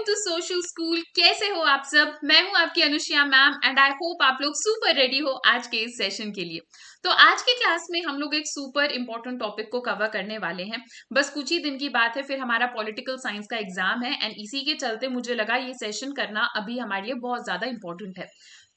Welcome to social school. कैसे हो आप सब? मैं हूं आपकी अनुष्या मैम एंड आई होप आप लोग सुपर रेडी हो आज के इस सेशन के लिए। तो आज की क्लास में हम लोग एक सुपर इंपॉर्टेंट टॉपिक को कवर करने वाले हैं। बस कुछ ही दिन की बात है, फिर हमारा पॉलिटिकल साइंस का एग्जाम है एंड इसी के चलते मुझे लगा ये सेशन करना अभी हमारे लिए बहुत ज्यादा इंपॉर्टेंट है।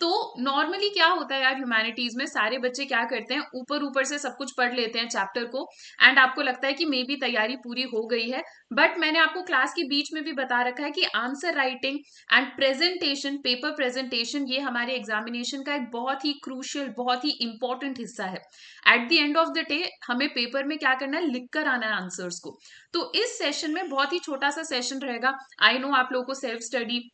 तो नॉर्मली क्या होता है यार, ह्यूमैनिटीज में सारे बच्चे क्या करते हैं, ऊपर ऊपर से सब कुछ पढ़ लेते हैं चैप्टर को एंड आपको लगता है कि मे बी तैयारी पूरी हो गई है। बट मैंने आपको क्लास के बीच में भी बता रखा है कि answer writing and presentation, paper presentation, ये हमारे एग्जामिनेशन का एक बहुत ही क्रूशियल, बहुत ही इंपॉर्टेंट हिस्सा है। At the end of the day हमें पेपर में क्या करना है, लिख कर आना है आंसर्स को। तो इस सेशन में बहुत ही छोटा सा सेशन रहेगा। आई नो आप लोगों को सेल्फ स्टडी,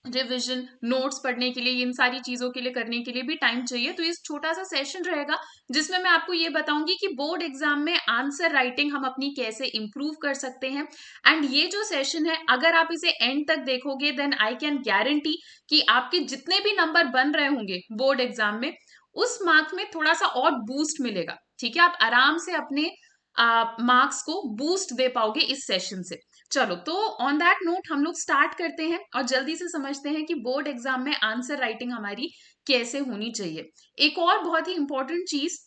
रिविजन, नोट्स पढ़ने के लिए, इन सारी चीजों के लिए करने के लिए भी टाइम चाहिए। तो इस छोटा सा सेशन रहेगा जिसमें मैं आपको ये बताऊंगी कि बोर्ड एग्जाम में आंसर राइटिंग हम अपनी कैसे इंप्रूव कर सकते हैं। एंड ये जो सेशन है, अगर आप इसे एंड तक देखोगे देन आई कैन गारंटी कि आपके जितने भी नंबर बन रहे होंगे बोर्ड एग्जाम में, उस मार्क्स में थोड़ा सा और बूस्ट मिलेगा। ठीक है, आप आराम से अपने मार्क्स को बूस्ट दे पाओगे इस सेशन से। चलो, तो ऑन दैट नोट हम लोग स्टार्ट करते हैं और जल्दी से समझते हैं कि बोर्ड एग्जाम में आंसर राइटिंग हमारी कैसे होनी चाहिए। एक और बहुत ही इंपॉर्टेंट चीज,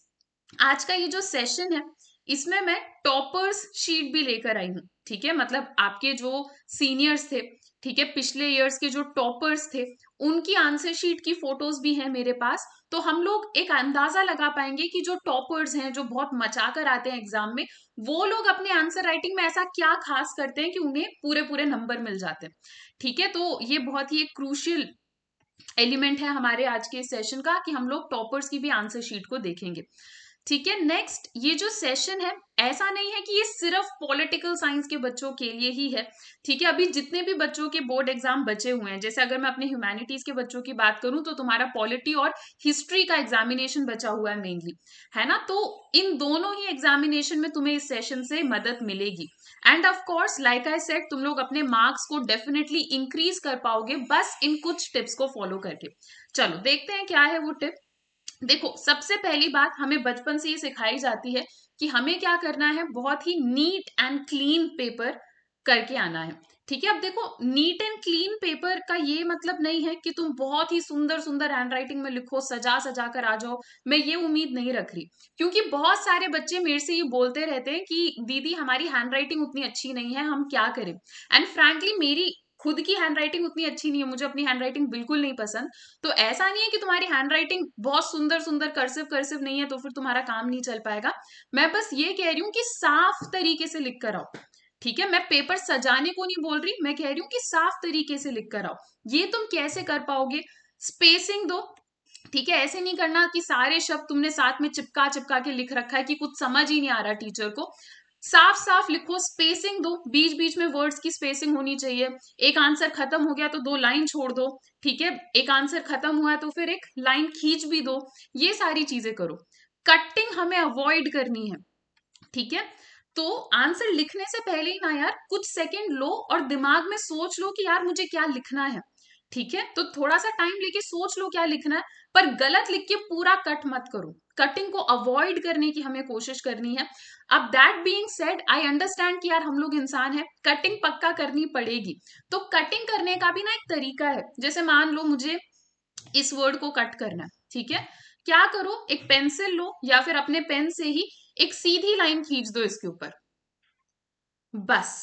आज का ये जो सेशन है इसमें मैं टॉपर्स शीट भी लेकर आई हूँ। ठीक है, मतलब आपके जो सीनियर्स थे, ठीक है, पिछले ईयर्स के जो टॉपर्स थे, उनकी आंसर शीट की फोटोज भी हैं मेरे पास। तो हम लोग एक अंदाजा लगा पाएंगे कि जो टॉपर्स हैं, जो बहुत मचा कर आते हैं एग्जाम में, वो लोग अपने आंसर राइटिंग में ऐसा क्या खास करते हैं कि उन्हें पूरे पूरे नंबर मिल जाते हैं। ठीक है, तो ये बहुत ही एक क्रूशियल एलिमेंट है हमारे आज के सेशन का कि हम लोग टॉपर्स की भी आंसर शीट को देखेंगे। ठीक है, नेक्स्ट ये जो सेशन है, ऐसा नहीं है कि ये सिर्फ पॉलिटिकल साइंस के बच्चों के लिए ही है। ठीक है, अभी जितने भी बच्चों के बोर्ड एग्जाम बचे हुए हैं, जैसे अगर मैं अपने ह्यूमैनिटीज के बच्चों की बात करूं तो तुम्हारा पॉलिटी और हिस्ट्री का एग्जामिनेशन बचा हुआ है मेनली, है ना। तो इन दोनों ही एग्जामिनेशन में तुम्हें इस सेशन से मदद मिलेगी। End of course like I said, तुम लोग अपने मार्क्स को डेफिनेटली इंक्रीज कर पाओगे बस इन कुछ टिप्स को फॉलो करके। चलो देखते हैं क्या है वो टिप। देखो, सबसे पहली बात, हमें बचपन से ये सिखाई जाती है कि हमें क्या करना है, बहुत ही नीट एंड क्लीन पेपर करके आना है। ठीक है, अब देखो, नीट एंड क्लीन पेपर का ये मतलब नहीं है कि तुम बहुत ही सुंदर सुंदर हैंडराइटिंग में लिखो, सजा सजा कर आ जाओ। मैं ये उम्मीद नहीं रख रही, क्योंकि बहुत सारे बच्चे मेरे से ये बोलते रहते हैं कि दीदी हमारी हैंडराइटिंग उतनी अच्छी नहीं है, हम क्या करें। एंड फ्रैंकली मेरी खुद की हैंडराइटिंग उतनी अच्छी नहीं है, मुझे अपनी हैंडराइटिंग बिल्कुल नहीं पसंद। तो ऐसा नहीं है कि तुम्हारी हैंडराइटिंग बहुत सुंदर सुंदर कर्सिव कर्सिव नहीं है तो फिर तुम्हारा काम नहीं चल पाएगा। मैं बस ये कह रही हूँ कि साफ तरीके से लिख कर आओ। ठीक है, मैं पेपर सजाने को नहीं बोल रही, मैं कह रही हूँ कि साफ तरीके से लिख कर आओ। ये तुम कैसे कर पाओगे? स्पेसिंग दो। ठीक है, ऐसे नहीं करना कि सारे शब्द तुमने साथ में चिपका चिपका के लिख रखा है कि कुछ समझ ही नहीं आ रहा टीचर को। साफ साफ लिखो, स्पेसिंग दो, बीच बीच में वर्ड्स की स्पेसिंग होनी चाहिए। एक आंसर खत्म हो गया तो दो लाइन छोड़ दो। ठीक है, एक आंसर खत्म हुआ है तो फिर एक लाइन खींच भी दो। ये सारी चीजें करो। कटिंग हमें अवॉइड करनी है। ठीक है, तो आंसर लिखने से पहले ही ना यार कुछ सेकंड लो और दिमाग में सोच लो कि यार मुझे क्या लिखना है। ठीक है, तो थोड़ा सा टाइम लेके सोच लो क्या लिखना है, पर गलत लिख के पूरा कट मत करो। कटिंग को अवॉइड करने की हमें कोशिश करनी है। अब that being said, I understand कि यार हम लोग इंसान हैं, कटिंग पक्का करनी पड़ेगी। तो कटिंग करने का भी ना एक तरीका है। जैसे मान लो मुझे इस वर्ड को कट करना है, ठीक है, क्या करो, एक पेंसिल लो या फिर अपने पेन से ही एक सीधी लाइन खींच दो इसके ऊपर। बस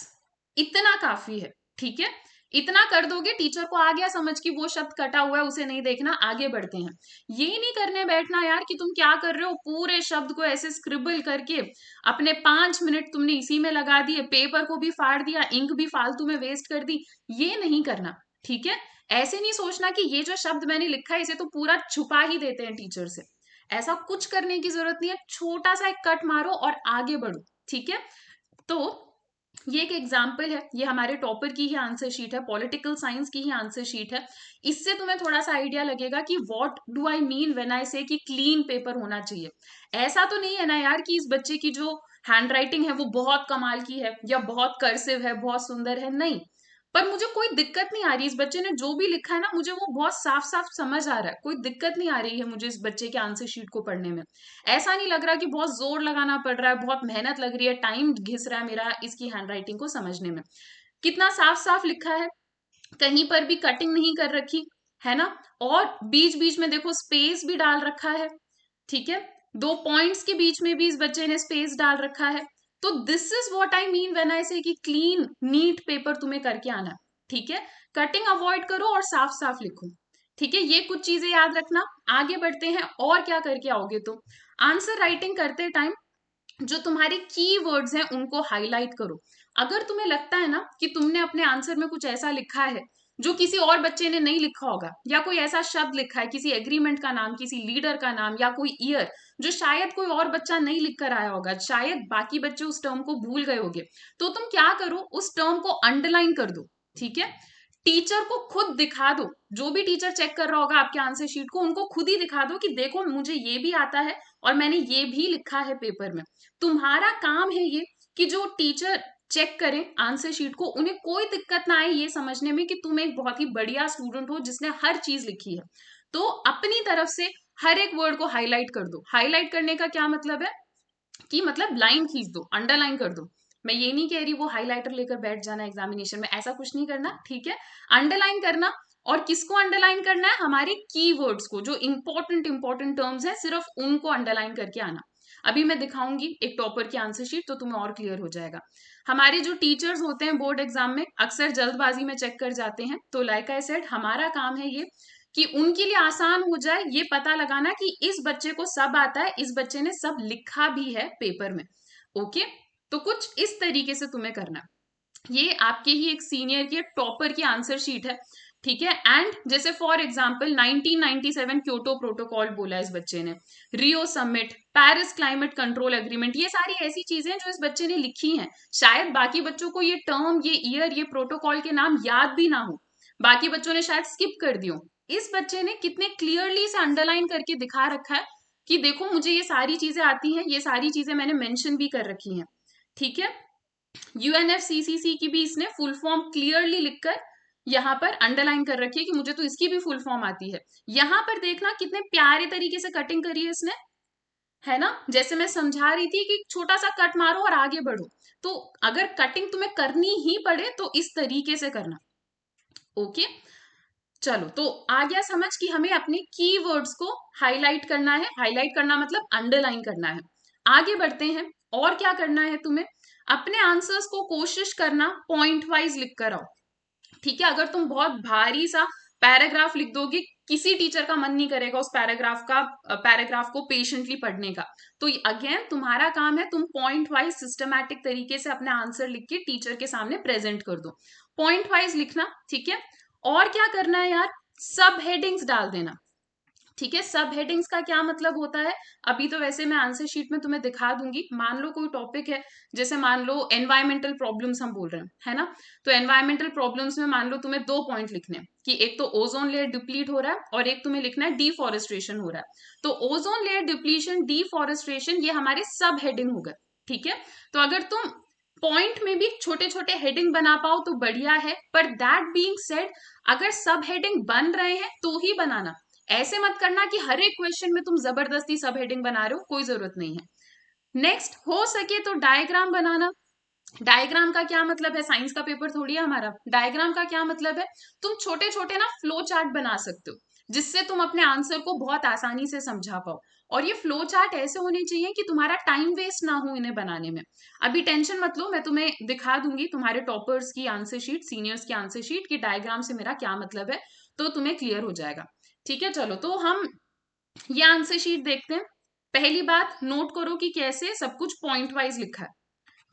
इतना काफी है। ठीक है, इतना कर दोगे, टीचर को आ गया समझ कि वो शब्द कटा हुआ है, उसे नहीं देखना, आगे बढ़ते हैं। ये नहीं करने बैठना यार कि तुम क्या कर रहे हो, पूरे शब्द को ऐसे स्क्रिबल करके अपने 5 मिनट तुमने इसी में लगा दिए, पेपर को भी फाड़ दिया, इंक भी फालतू में वेस्ट कर दी। ये नहीं करना। ठीक है, ऐसे नहीं सोचना कि ये जो शब्द मैंने लिखा है इसे तो पूरा छुपा ही देते हैं टीचर से। ऐसा कुछ करने की जरूरत नहीं है, छोटा सा एक कट मारो और आगे बढ़ो। ठीक है, तो ये एक एग्जाम्पल है, ये हमारे टॉपर की ही आंसर शीट है, पॉलिटिकल साइंस की ही आंसर शीट है। इससे तुम्हें थोड़ा सा आइडिया लगेगा कि what do I mean when I से कि क्लीन पेपर होना चाहिए। ऐसा तो नहीं है ना यार कि इस बच्चे की जो हैंड राइटिंग है वो बहुत कमाल की है या बहुत कर्सिव है, बहुत सुंदर है, नहीं। पर मुझे कोई दिक्कत नहीं आ रही, इस बच्चे ने जो भी लिखा है ना मुझे वो बहुत साफ साफ समझ आ रहा है, कोई दिक्कत नहीं आ रही है मुझे इस बच्चे के आंसर शीट को पढ़ने में। ऐसा नहीं लग रहा कि बहुत जोर लगाना पड़ रहा है, बहुत मेहनत लग रही है, टाइम घिस रहा है मेरा इसकी हैंडराइटिंग को समझने में। कितना साफ साफ लिखा है, कहीं पर भी कटिंग नहीं कर रखी है ना, और बीच बीच में देखो स्पेस भी डाल रखा है, ठीक है, दो पॉइंट्स के बीच में भी इस बच्चे ने स्पेस डाल रखा है। तो this is what I mean when I से कि क्लीन नीट पेपर तुम्हें करके आना है, ठीक है, कटिंग अवॉइड करो और साफ साफ लिखो, ठीक है, ये कुछ चीजें याद रखना। आगे बढ़ते हैं, और क्या करके आओगे, तो आंसर राइटिंग करते टाइम जो तुम्हारे की वर्ड्स हैं उनको हाईलाइट करो। अगर तुम्हें लगता है ना कि तुमने अपने आंसर में कुछ ऐसा लिखा है जो किसी और बच्चे ने नहीं लिखा होगा, या कोई ऐसा शब्द लिखा है, किसी एग्रीमेंट का नाम, किसी लीडर का नाम, या कोई ईयर जो शायद कोई और बच्चा नहीं लिख कर आया होगा, शायद बाकी बच्चे उस टर्म को भूल गए होंगे, तो तुम क्या करो, उस टर्म को अंडरलाइन कर दो, ठीक है, टीचर को खुद दिखा दो। जो भी टीचर चेक कर रहा होगा आपके आंसर शीट को, उनको खुद ही दिखा दो कि देखो मुझे ये भी आता है और मैंने ये भी लिखा है पेपर में। तुम्हारा काम है ये कि जो टीचर चेक करें आंसर शीट को, उन्हें कोई दिक्कत ना आए ये समझने में कि तुम एक बहुत ही बढ़िया स्टूडेंट हो जिसने हर चीज लिखी है। तो अपनी तरफ से हर एक वर्ड को हाईलाइट कर दो। हाईलाइट करने का क्या मतलब है कि मतलब लाइन खींच दो, अंडरलाइन कर दो। मैं ये नहीं कह रही वो हाइलाइटर लेकर बैठ जाना एग्जामिनेशन में, ऐसा कुछ नहीं करना, ठीक है, अंडरलाइन करना। और किसको अंडरलाइन करना है, हमारे कीवर्ड्स को, जो इंपॉर्टेंट इंपॉर्टेंट टर्म्स हैं सिर्फ उनको अंडरलाइन करके आना। अभी मैं दिखाऊंगी एक टॉपर की आंसर शीट तो तुम्हें और क्लियर हो जाएगा। हमारे जो टीचर्स होते हैं बोर्ड एग्जाम में अक्सर जल्दबाजी में चेक कर जाते हैं, तो लाइक आई सेड हमारा काम है ये कि उनके लिए आसान हो जाए ये पता लगाना कि इस बच्चे को सब आता है, इस बच्चे ने सब लिखा भी है पेपर में। ओके, तो कुछ इस तरीके से तुम्हें करना है। ये आपके ही एक सीनियर की टॉपर की आंसर शीट है, ठीक है। एंड जैसे फॉर एग्जांपल 1997 क्योटो प्रोटोकॉल बोला इस बच्चे ने, Rio summit, Paris climate control agreement, ये सारी ऐसी चीजें जो इस बच्चे ने लिखी हैं। शायद बाकी बच्चों को ये टर्म, ये ईयर, ये प्रोटोकॉल के नाम याद भी ना हो, बाकी बच्चों ने शायद स्किप कर दियो। इस बच्चे ने कितने क्लियरली से अंडरलाइन करके दिखा रखा है कि देखो मुझे ये सारी चीजें आती हैं, ये सारी चीजें मैंने मेंशन भी कर रखी हैं, ठीक है। यूएनएफसीसीसी की भी इसने फुल फॉर्म क्लियरली लिखकर यहाँ पर अंडरलाइन कर रखी है कि मुझे तो इसकी भी फुल फॉर्म आती है। यहाँ पर देखना कितने प्यारे तरीके से कटिंग करी है इसने, है ना, जैसे मैं समझा रही थी कि छोटा सा कट मारो और आगे बढ़ो। तो अगर कटिंग तुम्हें करनी ही पड़े तो इस तरीके से करना। ओके, चलो तो आ गया समझ कि हमें अपने कीवर्ड्स को हाईलाइट करना है। हाईलाइट करना मतलब अंडरलाइन करना है। आगे बढ़ते हैं, और क्या करना है तुम्हें, अपने आंसर्स को कोशिश करना पॉइंट वाइज लिख कर आओ, ठीक है। अगर तुम बहुत भारी सा पैराग्राफ लिख दोगे, किसी टीचर का मन नहीं करेगा उस पैराग्राफ को पेशेंटली पढ़ने का। तो अगेन तुम्हारा काम है, तुम पॉइंट वाइज सिस्टमैटिक तरीके से अपने आंसर लिख के टीचर के सामने प्रेजेंट कर दो, पॉइंट वाइज लिखना, ठीक है। और क्या करना है यार, सब हेडिंग्स डाल देना, ठीक है। सब हेडिंग्स का क्या मतलब होता है, अभी तो वैसे मैं आंसर शीट में तुम्हें दिखा दूंगी। मान लो कोई टॉपिक है, जैसे मान लो एनवायरमेंटल प्रॉब्लम्स हम बोल रहे हैं, है ना, तो एनवायरमेंटल प्रॉब्लम्स में मान लो तुम्हें दो पॉइंट लिखने हैं कि एक तो ओजोन लेयर डिप्लीट हो रहा है और एक तुम्हें लिखना है डिफॉरेस्ट्रेशन हो रहा है। तो ओजोन लेयर डिप्लीशन, डिफॉरेस्ट्रेशन, ये हमारे सब हेडिंग हो गए, ठीक है। तो अगर तुम पॉइंट में भी छोटे छोटे हेडिंग बना पाओ तो बढ़िया है, पर दैट बीइंग सेड अगर सब हेडिंग बन रहे हैं तो ही बनाना। ऐसे मत करना कि हर एक क्वेश्चन में तुम जबरदस्ती सब हेडिंग बना रहे हो, कोई जरूरत नहीं है। नेक्स्ट, हो सके तो डायग्राम बनाना। डायग्राम का क्या मतलब है, साइंस का पेपर थोड़ी है हमारा। डायग्राम का क्या मतलब है, तुम छोटे छोटे ना फ्लो चार्ट बना सकते हो जिससे तुम अपने आंसर को बहुत आसानी से समझा पाओ। और ये फ्लो चार्ट ऐसे होने चाहिए कि तुम्हारा टाइम वेस्ट ना हो इन्हें बनाने में। अभी टेंशन मत लो, मैं तुम्हें दिखा दूंगी तुम्हारे टॉपर्स की आंसर शीट, सीनियर्स की आंसर शीट की डायग्राम से मेरा क्या मतलब है, तो तुम्हें क्लियर हो जाएगा, ठीक है। चलो तो हम ये आंसर शीट देखते हैं। पहली बात नोट करो कि कैसे सब कुछ पॉइंट वाइज लिखा है,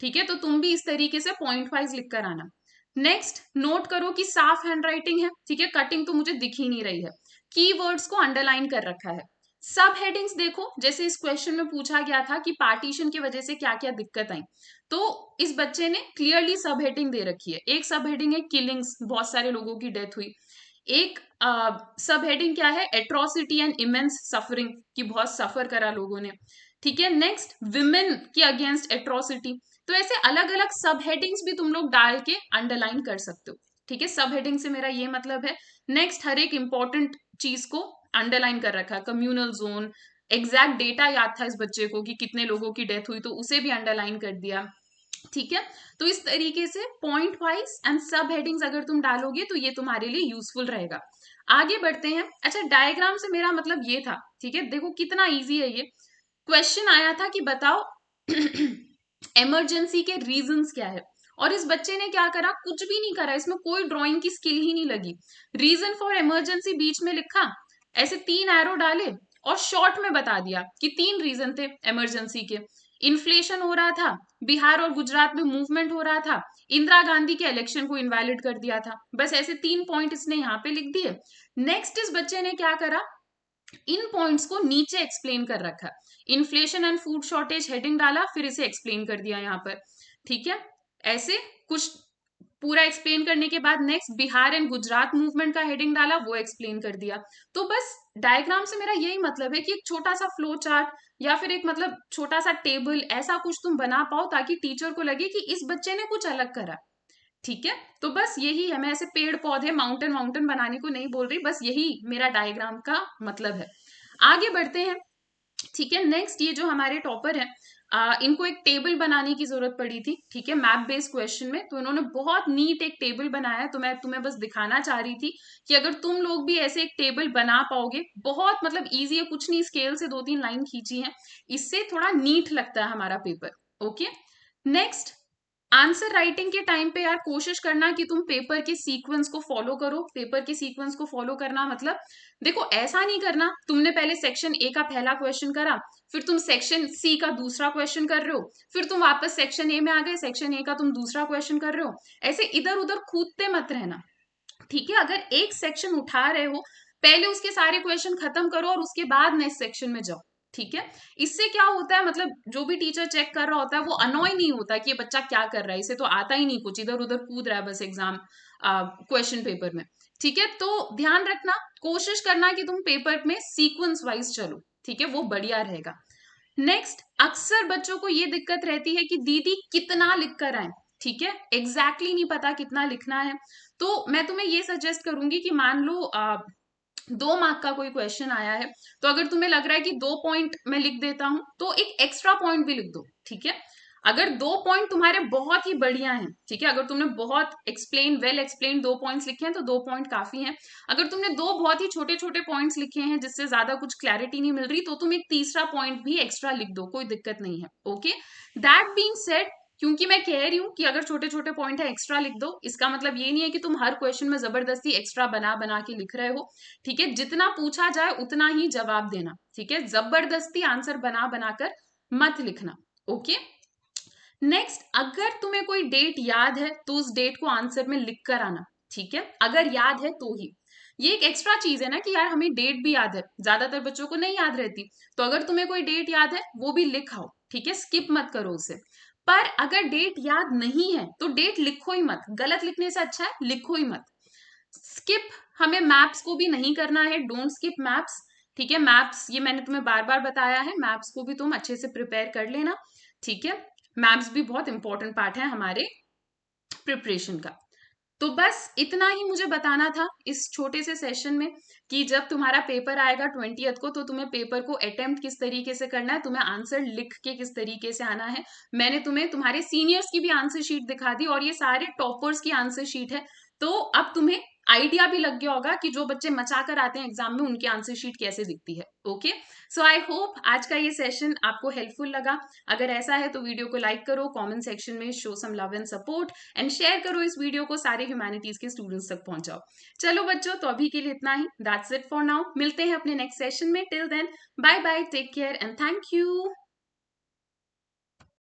ठीक है, तो तुम भी इस तरीके से पॉइंट वाइज लिख कर आना। नेक्स्ट, नोट करो कि साफ हैंड राइटिंग है, ठीक है, कटिंग तो मुझे दिख ही नहीं रही है। कीवर्ड्स को अंडरलाइन कर रखा है। सब हेडिंग्स देखो, जैसे इस क्वेश्चन में पूछा गया था कि पार्टीशन की वजह से क्या क्या दिक्कत आई, तो इस बच्चे ने क्लियरली सब हेडिंग दे रखी है। एक सब हेडिंग है किलिंग्स, बहुत सारे लोगों की डेथ हुई। एक सब हेडिंग क्या है, एट्रोसिटी एंड इमेंस सफरिंग, की बहुत सफर करा लोगों ने, ठीक है। नेक्स्ट, विमेन की अगेंस्ट एट्रोसिटी। तो ऐसे अलग अलग सब हेडिंग्स भी तुम लोग डाल के अंडरलाइन कर सकते हो, ठीक है। सब हेडिंग से मेरा ये मतलब है। नेक्स्ट, हर एक इंपॉर्टेंट चीज को अंडरलाइन कर रखा है, कम्युनल जोन, एग्जैक्ट डेटा याद था इस बच्चे को कि कितने लोगों की डेथ हुई तो उसे भी अंडरलाइन कर दिया। ठीक है, तो इस तरीके से पॉइंट वाइज एंड सब हेडिंग्स अगर तुम डालोगे तो ये तुम्हारे लिए यूजफुल रहेगा। आगे बढ़ते हैं। अच्छा, डायग्राम से मेरा मतलब ये था, ठीक है, देखो कितना इजी है ये। क्वेश्चन आया था कि बताओ इमरजेंसी के रीजंस क्या है, और इस बच्चे ने क्या करा, कुछ भी नहीं करा, इसमें कोई ड्राइंग की स्किल ही नहीं लगी। रीजन फॉर इमरजेंसी बीच में लिखा, ऐसे 3 एरो डाले और शॉर्ट में बता दिया कि 3 रीजन थे इमरजेंसी के। इन्फ्लेशन हो रहा था, बिहार और गुजरात में मूवमेंट हो रहा था, इंदिरा गांधी के इलेक्शन को इनवैलिड कर दिया था। बस ऐसे 3 पॉइंट इसने यहाँ पे लिख दिए। नेक्स्ट इस बच्चे ने क्या करा, इन पॉइंट्स को नीचे एक्सप्लेन कर रखा। Inflation and food shortage heading डाला, फिर इसे एक्सप्लेन कर दिया यहाँ पर। ठीक है, ऐसे कुछ पूरा एक्सप्लेन करने के बाद next Bihar and Gujarat movement का हेडिंग डाला, वो एक्सप्लेन कर दिया। तो बस डायग्राम से मेरा यही मतलब है कि एक छोटा सा फ्लो चार्ट या फिर एक मतलब छोटा सा टेबल ऐसा कुछ तुम बना पाओ ताकि टीचर को लगे कि इस बच्चे ने कुछ अलग करा। ठीक है, तो बस यही है, मैं ऐसे पेड़ पौधे माउंटेन माउंटेन बनाने को नहीं बोल रही, बस यही मेरा डायग्राम का मतलब है। आगे बढ़ते हैं। ठीक है, नेक्स्ट ये जो हमारे टॉपर हैं, इनको एक टेबल बनाने की जरूरत पड़ी थी। ठीक है, मैप बेस्ड क्वेश्चन में, तो इन्होंने बहुत नीट एक टेबल बनाया है। तो मैं तुम्हें बस दिखाना चाह रही थी कि अगर तुम लोग भी ऐसे एक टेबल बना पाओगे, बहुत मतलब इजी है, कुछ नहीं, स्केल से 2-3 लाइन खींची है, इससे थोड़ा नीट लगता है हमारा paper. Okay, next answer writing के टाइम पे यार कोशिश करना कि तुम पेपर के सीक्वेंस को फॉलो करो। पेपर के सीक्वेंस को फॉलो करना मतलब देखो, ऐसा नहीं करना तुमने पहले सेक्शन ए का पहला क्वेश्चन करा, फिर तुम सेक्शन सी का दूसरा क्वेश्चन कर रहे हो, फिर तुम वापस सेक्शन ए में आ गए, सेक्शन ए का तुम दूसरा क्वेश्चन कर रहे हो। ऐसे इधर उधर कूदते मत रहना। ठीक है, अगर एक सेक्शन उठा रहे हो, पहले उसके सारे क्वेश्चन खत्म करो और उसके बाद नेक्स्ट सेक्शन में जाओ। ठीक है, इससे क्या होता है, मतलब जो भी टीचर चेक कर रहा होता है वो अनॉय नहीं होता कि ये बच्चा क्या कर रहा है, इसे तो आता ही नहीं कुछ, इधर उधर कूद रहा है बस एग्जाम क्वेश्चन पेपर में। ठीक है, तो ध्यान रखना, कोशिश करना कि तुम पेपर में सीक्वेंस वाइज चलो। ठीक है, वो बढ़िया रहेगा। नेक्स्ट, अक्सर बच्चों को ये दिक्कत रहती है कि दीदी कितना लिख कर आए। ठीक है, एग्जैक्टली नहीं पता कितना लिखना है। तो मैं तुम्हें ये सजेस्ट करूंगी कि मान लो 2 मार्क का कोई क्वेश्चन आया है, तो अगर तुम्हें लग रहा है कि 2 पॉइंट मैं लिख देता हूं, तो एक एक्स्ट्रा पॉइंट भी लिख दो। ठीक है, अगर 2 पॉइंट तुम्हारे बहुत ही बढ़िया हैं, ठीक है, अगर तुमने बहुत वेल एक्सप्लेन 2 पॉइंट्स लिखे हैं तो 2 पॉइंट काफी हैं। अगर तुमने 2 बहुत ही छोटे छोटे पॉइंट्स लिखे हैं जिससे ज्यादा कुछ क्लैरिटी नहीं मिल रही, तो तुम एक तीसरा पॉइंट भी एक्स्ट्रा लिख दो, कोई दिक्कत नहीं है। ओके, दैट बीइंग सेड, क्योंकि मैं कह रही हूं कि अगर छोटे छोटे पॉइंट है एक्स्ट्रा लिख दो, इसका मतलब ये नहीं है कि तुम हर क्वेश्चन में जबरदस्ती एक्स्ट्रा बना बना के लिख रहे हो। ठीक है, जितना पूछा जाए उतना ही जवाब देना। ठीक है, जबरदस्ती आंसर बना बनाकर मत लिखना। ओके, नेक्स्ट, अगर तुम्हें कोई डेट याद है तो उस डेट को आंसर में लिख कर आना। ठीक है, अगर याद है तो ही। ये एक एक्स्ट्रा चीज है ना कि यार हमें डेट भी याद है, ज्यादातर बच्चों को नहीं याद रहती, तो अगर तुम्हें कोई डेट याद है वो भी लिख आओ। ठीक है, स्किप मत करो उसे। पर अगर डेट याद नहीं है तो डेट लिखो ही मत, गलत लिखने से अच्छा है लिखो ही मत। स्किप हमें मैप्स को भी नहीं करना है, डोंट स्किप मैप्स। ठीक है, मैप्स ये मैंने तुम्हें बार बार बताया है, मैप्स को भी तुम अच्छे से प्रिपेयर कर लेना। ठीक है, मैप्स भी बहुत इंपॉर्टेंट पार्ट है हमारे प्रिपरेशन का। तो बस इतना ही मुझे बताना था इस छोटे से सेशन में कि जब तुम्हारा पेपर आएगा 20th को, तो तुम्हें पेपर को अटेम्प्ट किस तरीके से करना है, तुम्हें आंसर लिख के किस तरीके से आना है। मैंने तुम्हें तुम्हारे सीनियर्स की भी आंसर शीट दिखा दी और ये सारे टॉपर्स की आंसर शीट है। तो अब तुम्हें आइडिया भी लग गया होगा कि जो बच्चे मचा कर आते हैं एग्जाम में उनकी आंसर शीट कैसे दिखती है। ओके, सो आई होप आज का ये सेशन आपको हेल्पफुल लगा। अगर ऐसा है तो वीडियो को लाइक करो, कमेंट सेक्शन में show some love and support and share करो इस वीडियो को, सारे ह्यूमैनिटीज के स्टूडेंट्स तक पहुंचाओ। चलो बच्चों, तो अभी के लिए इतना ही, दैट्स इट फॉर नाउ। मिलते हैं अपने नेक्स्ट सेशन में, till then bye bye, take care and thank you.